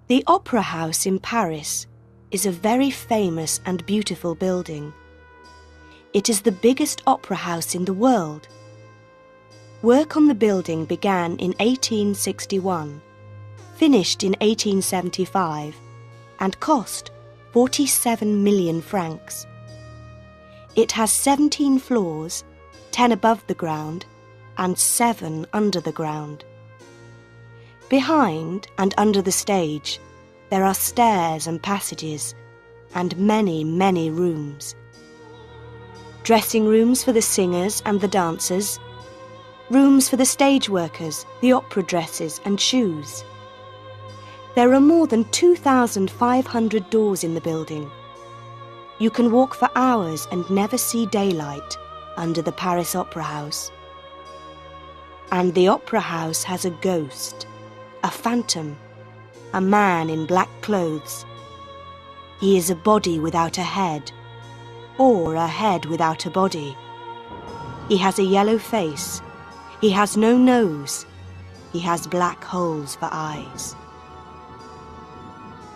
The Opera House in Paris is a very famous and beautiful building. It is the biggest opera house in the world. Work on the building began in 1861, finished in 1875, and cost 47 million francs. It has 17 floors, 10 above the ground, and 7 under the ground. Behind and under the stage, there are stairs and passages, and many, many rooms. Dressing rooms for the singers and the dancers, rooms for the stage workers, the opera dresses and shoes. There are more than 2,500 doors in the building. You can walk for hours and never see daylight under the Paris Opera House. And the Opera House has a ghost, a phantom, a man in black clothes. He is a body without a head, or a head without a body. He has a yellow face. He has no nose. He has black holes for eyes.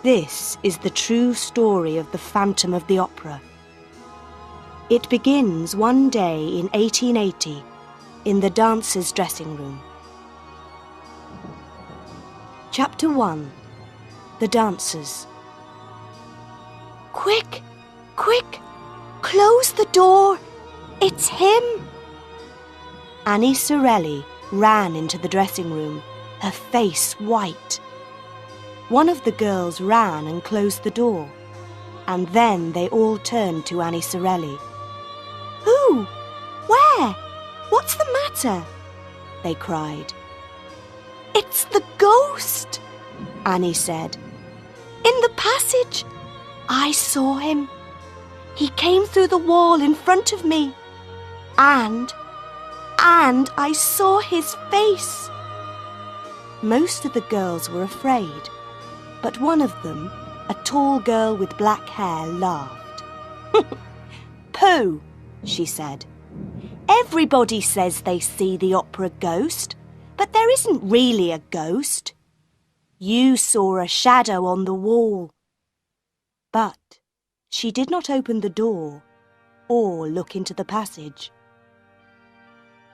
This is the true story of the Phantom of the Opera. It begins one day in 1880 in the dancers' dressing room. Chapter 1. The Dancers. Quick! Quick! Close the door! It's him! Annie Sorelli ran into the dressing room, her face white. One of the girls ran and closed the door, and then they all turned to Annie Sorelli. Who? Where? What's the matter? They cried. It's the ghost, Annie said. In the passage. I saw him. He came through the wall in front of me. And I saw his face. Most of the girls were afraid, but one of them, a tall girl with black hair, laughed. Pooh, she said. Everybody says they see the opera ghost, but there isn't really a ghost. You saw a shadow on the wall. But she did not open the door or look into the passage.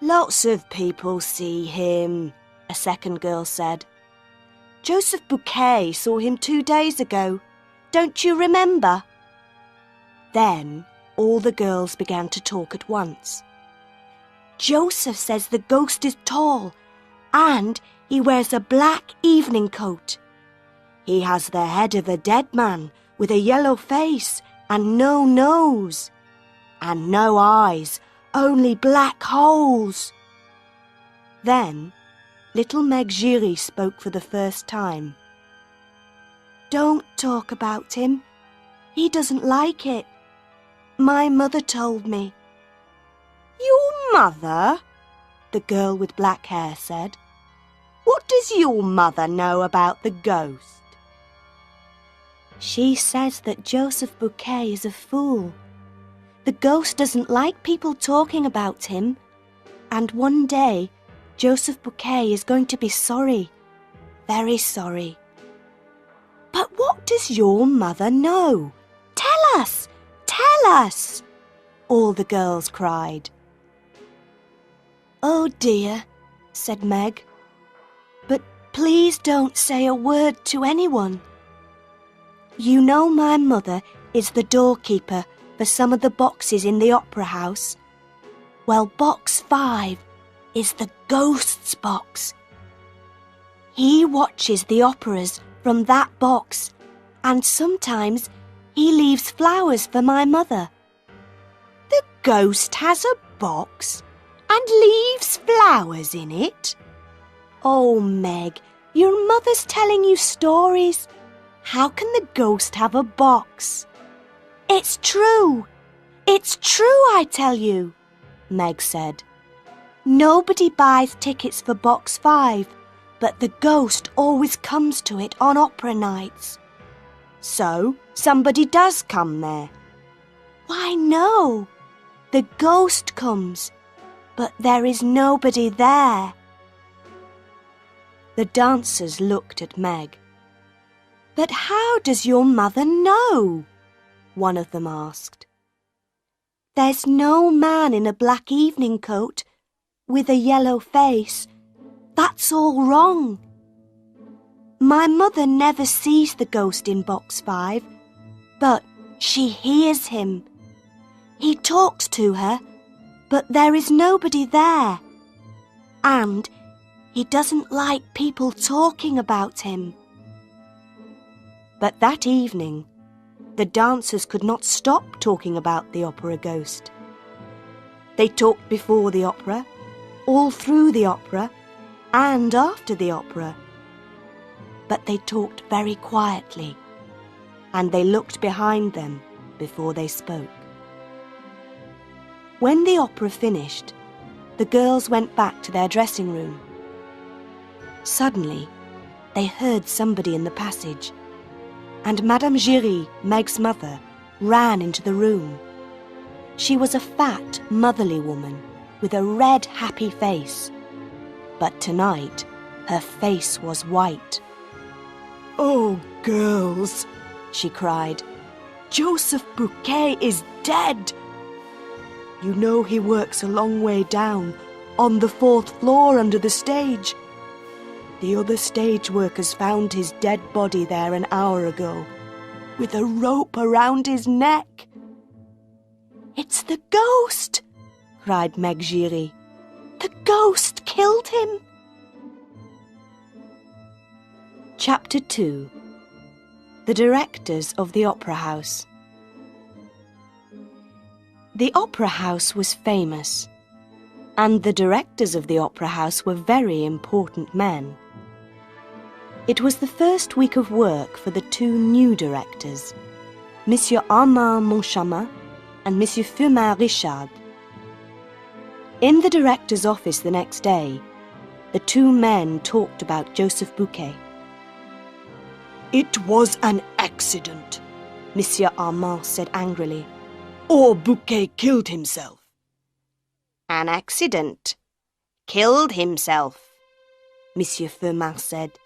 Lots of people see him, a second girl said. Joseph Bouquet saw him 2 days ago. Don't you remember? Then all the girls began to talk at once. Joseph says the ghost is tall and he wears a black evening coat. He has the head of a dead man with a yellow face and no nose. And no eyes, only black holes. Then little Meg Giry spoke for the first time. Don't talk about him. He doesn't like it. My mother told me. Your mother? The girl with black hair said. What does your mother know about the ghost? She says that Joseph Bouquet is a fool. The ghost doesn't like people talking about him. And one day, Joseph Bouquet is going to be sorry. Very sorry. But what does your mother know? Tell us! Tell us! All the girls cried. Oh dear, said Meg. But please don't say a word to anyone. You know my mother is the doorkeeper for some of the boxes in the opera house. Well, box 5 is the ghost's box. He watches the operas from that box, and sometimes he leaves flowers for my mother. The ghost has a box and leaves flowers in it? Oh, Meg, your mother's telling you stories. How can the ghost have a box? It's true. It's true, I tell you, Meg said. Nobody buys tickets for box 5, but the ghost always comes to it on opera nights. So somebody does come there. Why, no. The ghost comes, but there is nobody there. The dancers looked at Meg. "But how does your mother know?" one of them asked. "There's no man in a black evening coat with a yellow face. That's all wrong. My mother never sees the ghost in box 5, but she hears him. He talks to her, but there is nobody there. And he doesn't like people talking about him." But that evening, the dancers could not stop talking about the opera ghost. They talked before the opera, all through the opera, and after the opera. But they talked very quietly, and they looked behind them before they spoke. When the opera finished, the girls went back to their dressing room. Suddenly, they heard somebody in the passage, and Madame Giry, Meg's mother, ran into the room. She was a fat, motherly woman with a red, happy face. But tonight, her face was white. "Oh, girls," she cried, "Joseph Bouquet is dead. You know he works a long way down, on the 4th floor under the stage. The other stage workers found his dead body there an hour ago, with a rope around his neck." "It's the ghost!" cried Meg Giry. "The ghost killed him!" Chapter 2. The Directors of the Opera House. The Opera House was famous, and the directors of the Opera House were very important men. It was the first week of work for the 2 new directors, Monsieur Armand Moncharmin and Monsieur Firmin Richard. In the director's office the next day, the 2 men talked about Joseph Bouquet. "It was an accident," Monsieur Armand said angrily. "Or Bouquet killed himself." "An accident? Killed himself?" Monsieur Firmin said.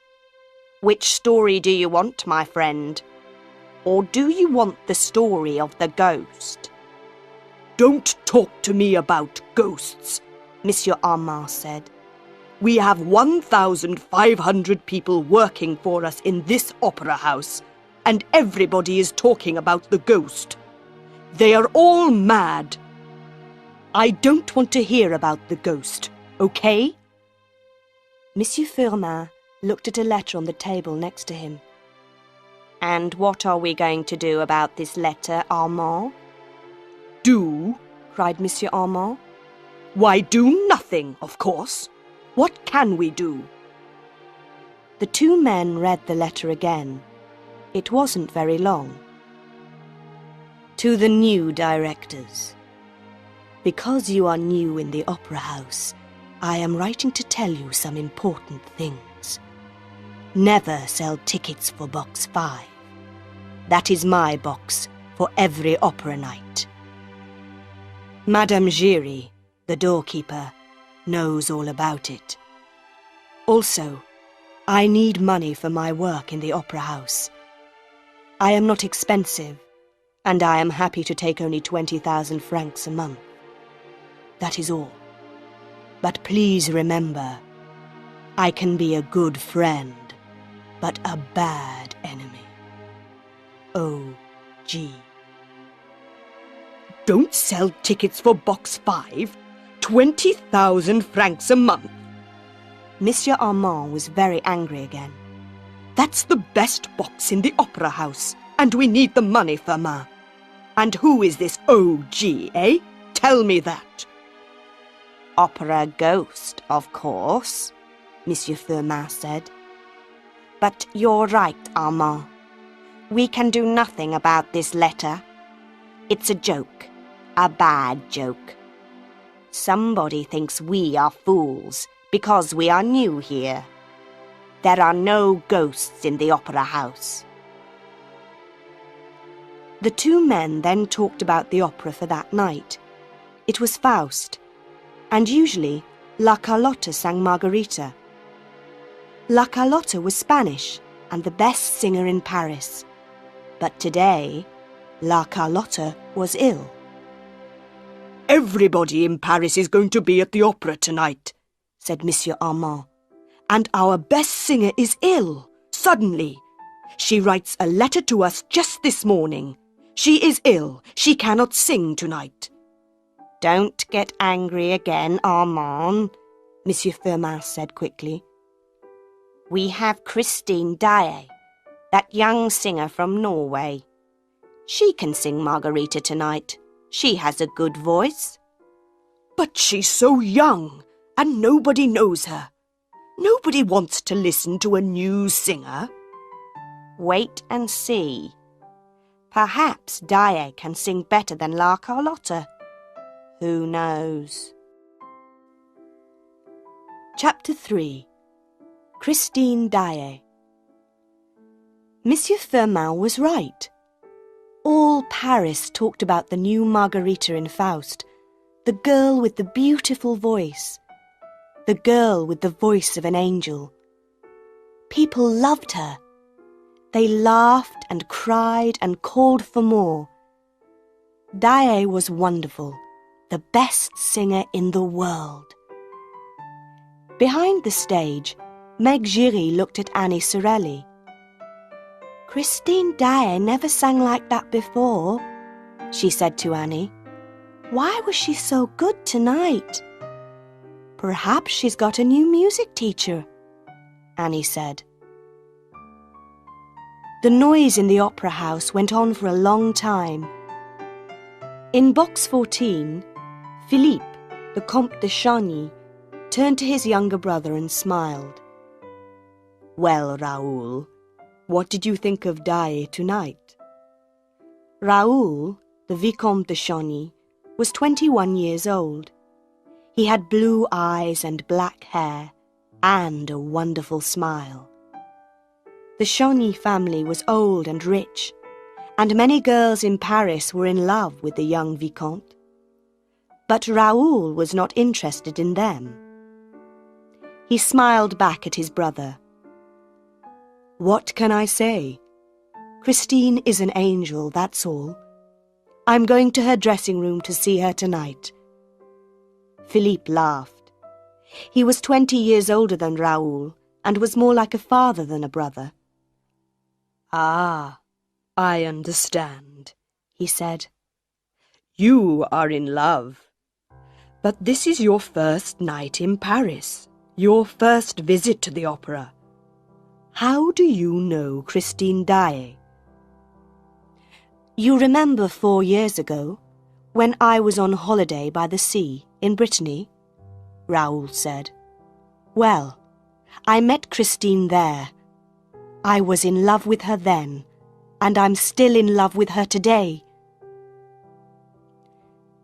"Which story do you want, my friend? Or do you want the story of the ghost?" "Don't talk to me about ghosts," Monsieur Armand said. "We have 1,500 people working for us in this opera house, and everybody is talking about the ghost. They are all mad. I don't want to hear about the ghost, okay?" Monsieur Firmin looked at a letter on the table next to him. "And what are we going to do about this letter, Armand?" "Do?" cried Monsieur Armand. "Why, do nothing, of course. What can we do?" The 2 men read the letter again. It wasn't very long. "To the new directors. Because you are new in the opera house, I am writing to tell you some important things. Never sell tickets for box 5. That is my box for every opera night. Madame Giry, the doorkeeper, knows all about it. Also, I need money for my work in the opera house. I am not expensive, and I am happy to take only 20,000 francs a month. That is all. But please remember, I can be a good friend, but a bad enemy. O.G." "Don't sell tickets for box 5? 20,000 francs a month?" Monsieur Armand was very angry again. "That's the best box in the opera house, and we need the money, Firmin. And who is this O.G., eh? Tell me that." "Opera ghost, of course," Monsieur Firmin said. "But you're right, Armand. We can do nothing about this letter. It's a joke, a bad joke. Somebody thinks we are fools because we are new here. There are no ghosts in the opera house." The 2 men then talked about the opera for that night. It was Faust, and usually La Carlotta sang Margarita. La Carlotta was Spanish, and the best singer in Paris. But today, La Carlotta was ill. "Everybody in Paris is going to be at the opera tonight," said Monsieur Armand. "And our best singer is ill, suddenly. She writes a letter to us just this morning. She is ill. She cannot sing tonight." "Don't get angry again, Armand," Monsieur Firmin said quickly. "We have Christine Daae, that young singer from Norway. She can sing Margarita tonight. She has a good voice." "But she's so young, and nobody knows her. Nobody wants to listen to a new singer." "Wait and see. Perhaps Daae can sing better than La Carlotta. Who knows?" Chapter 3. Christine Daae. Monsieur Firmin was right. All Paris talked about the new Margarita in Faust, the girl with the beautiful voice, the girl with the voice of an angel. People loved her. They laughed and cried and called for more. Daae was wonderful, the best singer in the world. Behind the stage, Meg Giry looked at Annie Sorelli. "Christine Daae never sang like that before," she said to Annie. "Why was she so good tonight?" "Perhaps she's got a new music teacher," Annie said. The noise in the opera house went on for a long time. In box 14, Philippe, the Comte de Chagny, turned to his younger brother and smiled. "Well, Raoul, what did you think of Daae tonight?" Raoul, the Vicomte de Chagny, was 21 years old. He had blue eyes and black hair, and a wonderful smile. The Chagny family was old and rich, and many girls in Paris were in love with the young Vicomte. But Raoul was not interested in them. He smiled back at his brother. "What can I say? Christine is an angel, that's all. I'm going to her dressing room to see her tonight." Philippe laughed. He was 20 years older than Raoul and was more like a father than a brother. "Ah, I understand," he said. "You are in love. But this is your first night in Paris, your first visit to the opera. How do you know Christine Daae?" "You remember 4 years ago, when I was on holiday by the sea in Brittany?" Raoul said. "Well, I met Christine there. I was in love with her then, and I'm still in love with her today."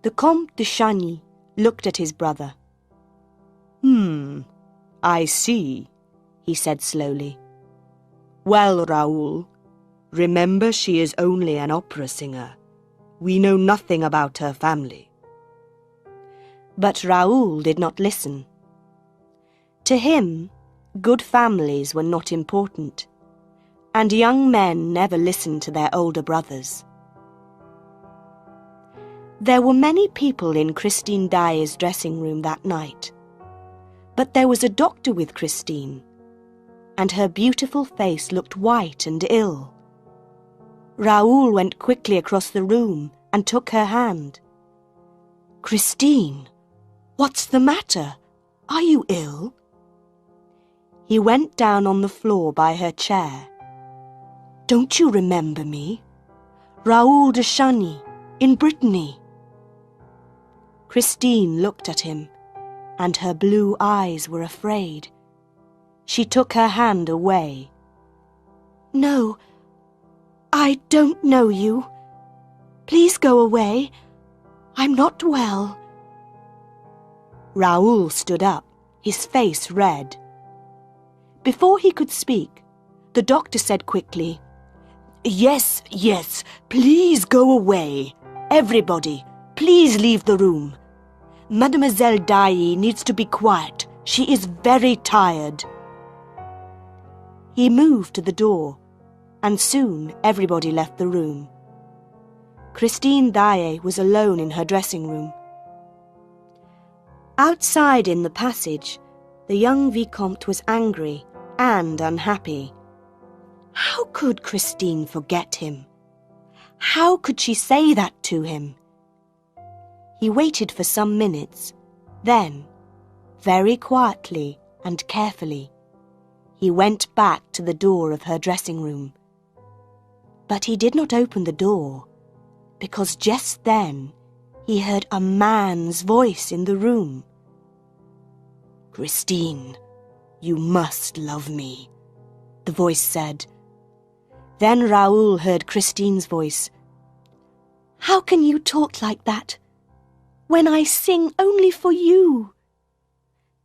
The Comte de Chagny looked at his brother. I see," he said slowly. "Well, Raoul, remember she is only an opera singer. We know nothing about her family." But Raoul did not listen. To him, good families were not important, and young men never listened to their older brothers. There were many people in Christine Daae's dressing room that night, but there was a doctor with Christine, and her beautiful face looked white and ill. Raoul went quickly across the room and took her hand. "Christine, what's the matter? Are you ill?" He went down on the floor by her chair. "Don't you remember me? Raoul de Chagny, in Brittany." Christine looked at him, and her blue eyes were afraid. She took her hand away. "No, I don't know you. Please go away. I'm not well." Raoul stood up, his face red. Before he could speak, the doctor said quickly, Yes, please go away. Everybody, please leave the room. Mademoiselle Daae needs to be quiet. She is very tired." He moved to the door, and soon everybody left the room. Christine Daae was alone in her dressing room. Outside in the passage, the young Vicomte was angry and unhappy. How could Christine forget him? How could she say that to him? He waited for some minutes. Then, very quietly and carefully, he went back to the door of her dressing room. But he did not open the door, because just then he heard a man's voice in the room. "Christine, you must love me," the voice said. Then Raoul heard Christine's voice. "How can you talk like that, when I sing only for you?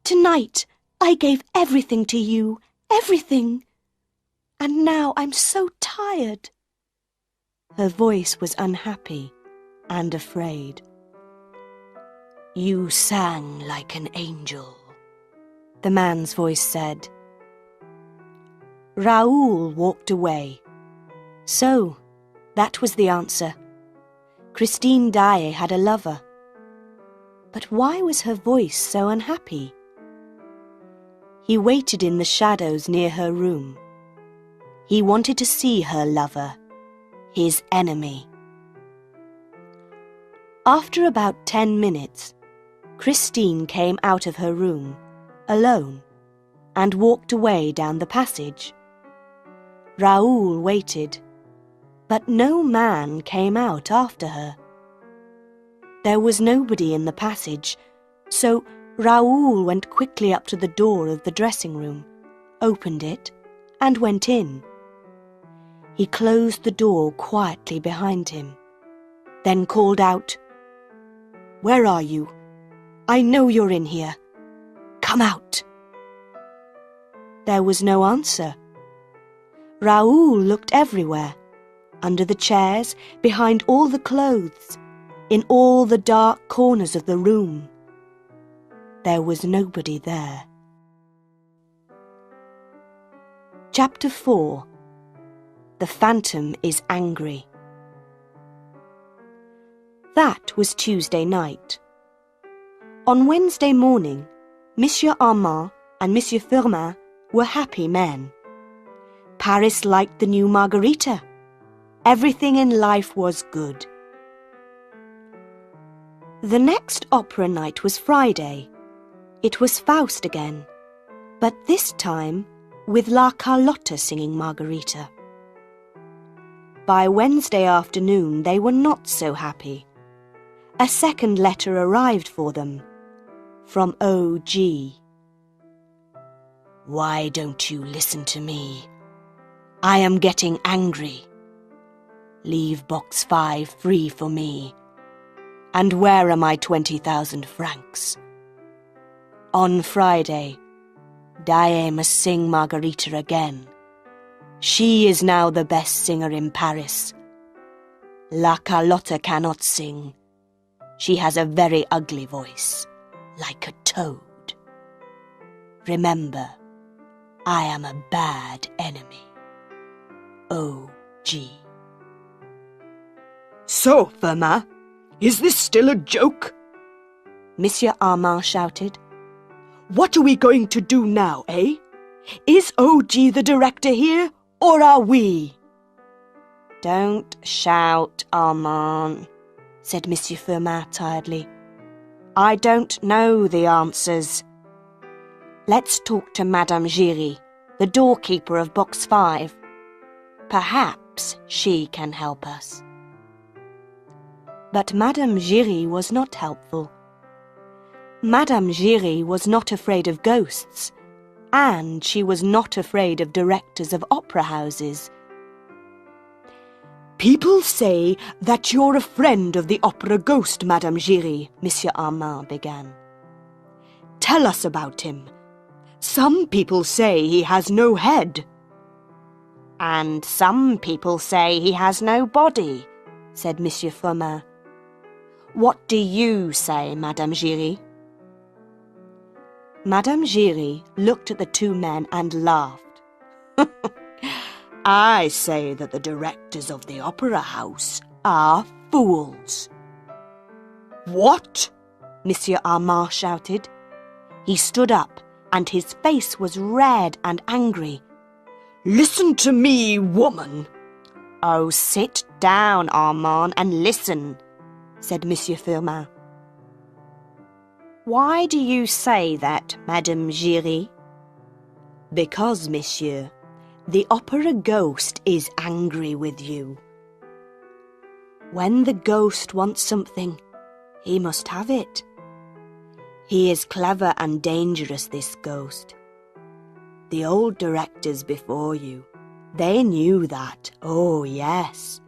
Tonight I gave everything to you, everything. And now I'm so tired." Her voice was unhappy and afraid. "You sang like an angel," the man's voice said. Raoul walked away. So, that was the answer. Christine Daae had a lover. But why was her voice so unhappy? He waited in the shadows near her room. He wanted to see her lover, his enemy. After about 10 minutes, Christine came out of her room, alone, and walked away down the passage. Raoul waited, but no man came out after her. There was nobody in the passage, so Raoul went quickly up to the door of the dressing room, opened it, and went in. He closed the door quietly behind him, then called out, "Where are you? I know you're in here. Come out." There was no answer. Raoul looked everywhere, under the chairs, behind all the clothes, in all the dark corners of the room. There was nobody there. Chapter 4. The Phantom is Angry. That was Tuesday night. On Wednesday morning, Monsieur Armand and Monsieur Firmin were happy men. Paris liked the new Margarita. Everything in life was good. The next opera night was Friday. It was Faust again, but this time with La Carlotta singing Margarita. By Wednesday afternoon they were not so happy. A second letter arrived for them, from O.G. "Why don't you listen to me? I am getting angry. Leave box 5 free for me. And where are my 20,000 francs? On Friday, Daae must sing Margarita again. She is now the best singer in Paris. La Carlotta cannot sing. She has a very ugly voice, like a toad. Remember, I am a bad enemy. O.G." "So, Firmin, is this still a joke?" Monsieur Armand shouted. "What are we going to do now, eh? Is O.G. the director here, or are we?" "Don't shout, Armand," said Monsieur Firmin tiredly. "I don't know the answers. Let's talk to Madame Giry, the doorkeeper of box 5. Perhaps she can help us." But Madame Giry was not helpful. Madame Giry was not afraid of ghosts, and she was not afraid of directors of opera houses. "People say that you're a friend of the opera ghost, Madame Giry," Monsieur Armand began. "Tell us about him. Some people say he has no head." "And some people say he has no body," said Monsieur Firmin. "What do you say, Madame Giry?" Madame Giry looked at the two men and laughed. I say that the directors of the opera house are fools. What? Monsieur Armand shouted. He stood up, and his face was red and angry. Listen to me, woman. Oh, sit down, Armand, and listen, said Monsieur Firmin. Why do you say that, Madame Giry? Because, monsieur, the opera ghost is angry with you. When the ghost wants something, he must have it. He is clever and dangerous, this ghost. The old directors before you, they knew that, oh yes.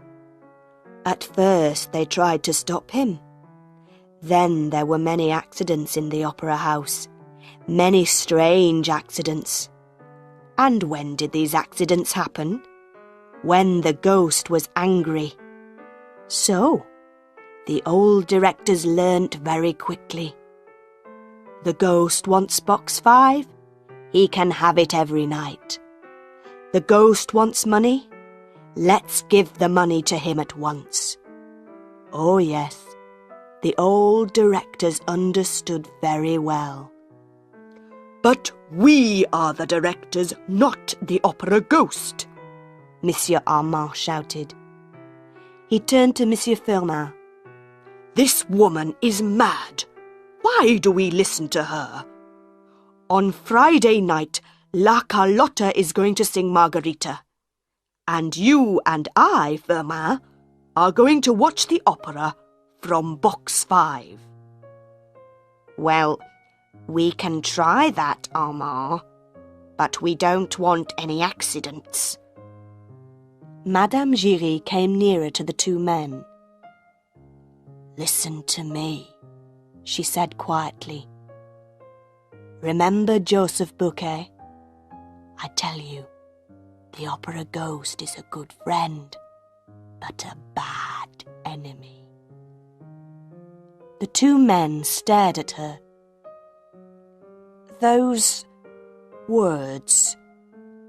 At first they tried to stop him. Then there were many accidents in the opera house, many strange accidents. And when did these accidents happen? When the ghost was angry. So, the old directors learnt very quickly. The ghost wants box 5, he can have it every night. The ghost wants money, let's give the money to him at once. Oh yes, the old directors understood very well. But we are the directors, not the opera ghost, Monsieur Armand shouted. He turned to Monsieur Firmin. This woman is mad. Why do we listen to her? On Friday night, La Carlotta is going to sing Margarita. And you and I, Firmin, are going to watch the opera from box 5. Well, we can try that, Armand, but we don't want any accidents. Madame Giry came nearer to the two men. Listen to me, she said quietly. Remember Joseph Bouquet? I tell you, the opera ghost is a good friend, but a bad enemy. The two men stared at her. Those words,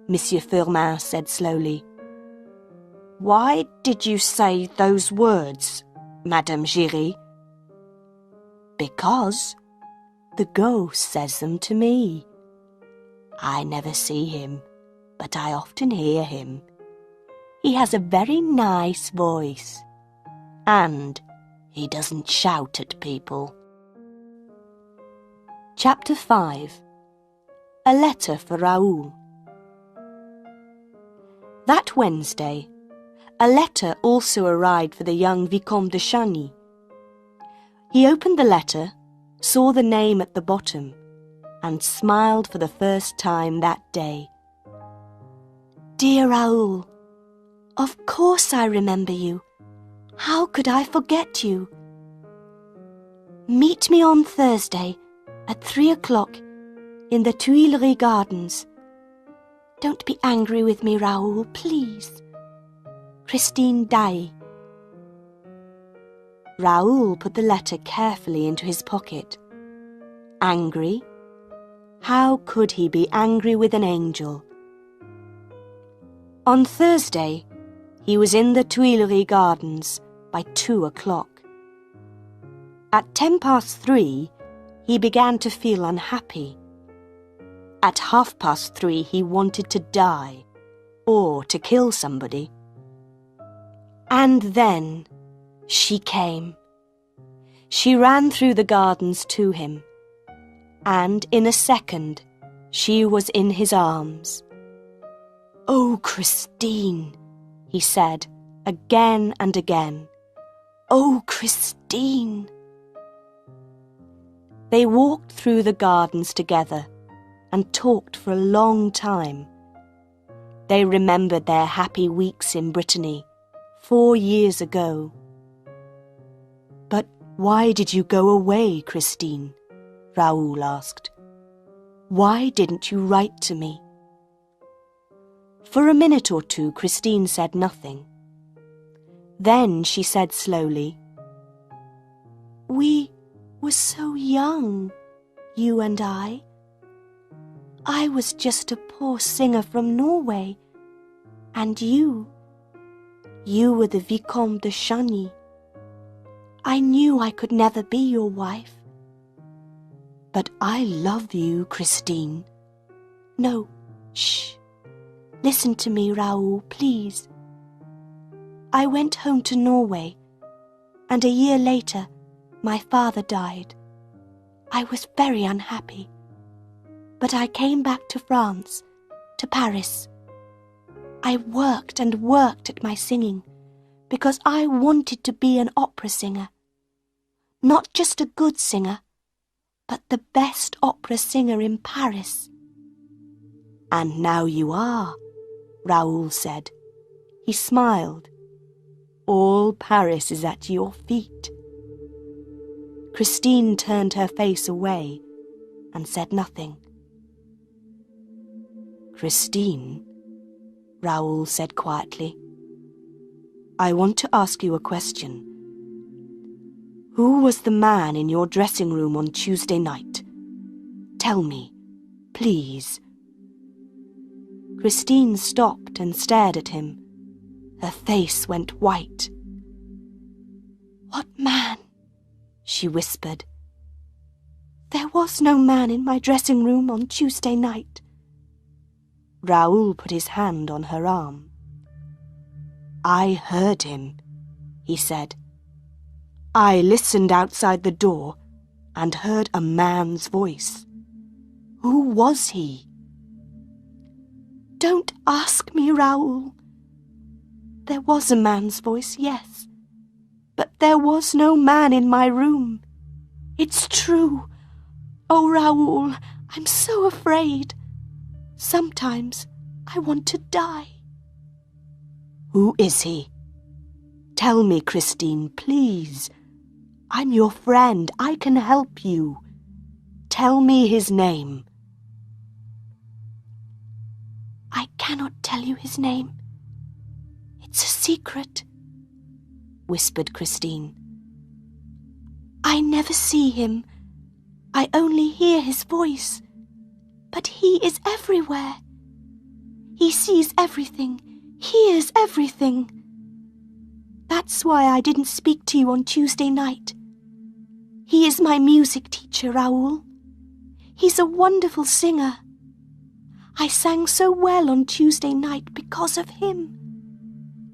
Monsieur Firmin said slowly. Why did you say those words, Madame Giry? Because the ghost says them to me. I never see him, but I often hear him. He has a very nice voice, and he doesn't shout at people. Chapter 5. A letter for Raoul. That Wednesday, a letter also arrived for the young Vicomte de Chagny. He opened the letter, saw the name at the bottom, and smiled for the first time that day. Dear Raoul, of course I remember you. How could I forget you? Meet me on Thursday at 3 o'clock in the Tuileries Gardens. Don't be angry with me, Raoul, please. Christine Daae. Raoul put the letter carefully into his pocket. Angry? How could he be angry with an angel? On Thursday, he was in the Tuileries Gardens by 2 o'clock. At 3:10, he began to feel unhappy. At 3:30, he wanted to die or to kill somebody. And then she came. She ran through the gardens to him, and in a second she was in his arms. Oh, Christine, he said again and again. Oh, Christine. They walked through the gardens together and talked for a long time. They remembered their happy weeks in Brittany 4 years ago. But why did you go away, Christine? Raoul asked. Why didn't you write to me? For a minute or two, Christine said nothing. Then she said slowly, We were so young, you and I. I was just a poor singer from Norway, and you were the Vicomte de Chagny. I knew I could never be your wife. But I love you, Christine. No, shh. Listen to me, Raoul, please. I went home to Norway, and a year later, my father died. I was very unhappy. But I came back to France, to Paris. I worked and worked at my singing, because I wanted to be an opera singer. Not just a good singer, but the best opera singer in Paris. And now you are, Raoul said. He smiled. All Paris is at your feet. Christine turned her face away and said nothing. Christine, Raoul said quietly, I want to ask you a question. Who was the man in your dressing room on Tuesday night? Tell me, please. Christine stopped and stared at him. Her face went white. What man? She whispered. There was no man in my dressing room on Tuesday night. Raoul put his hand on her arm. I heard him, he said. I listened outside the door and heard a man's voice. Who was he? Don't ask me, Raoul. There was a man's voice, yes, but there was no man in my room. It's true. Oh, Raoul, I'm so afraid. Sometimes I want to die. Who is he? Tell me, Christine, please. I'm your friend. I can help you. Tell me his name. I cannot tell you his name. It's a secret, whispered Christine. I never see him. I only hear his voice. But he is everywhere. He sees everything, hears everything. That's why I didn't speak to you on Tuesday night. He is my music teacher, Raoul. He's a wonderful singer. I sang so well on Tuesday night because of him.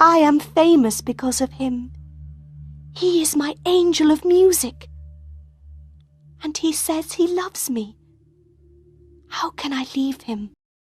I am famous because of him. He is my angel of music. And he says he loves me. How can I leave him?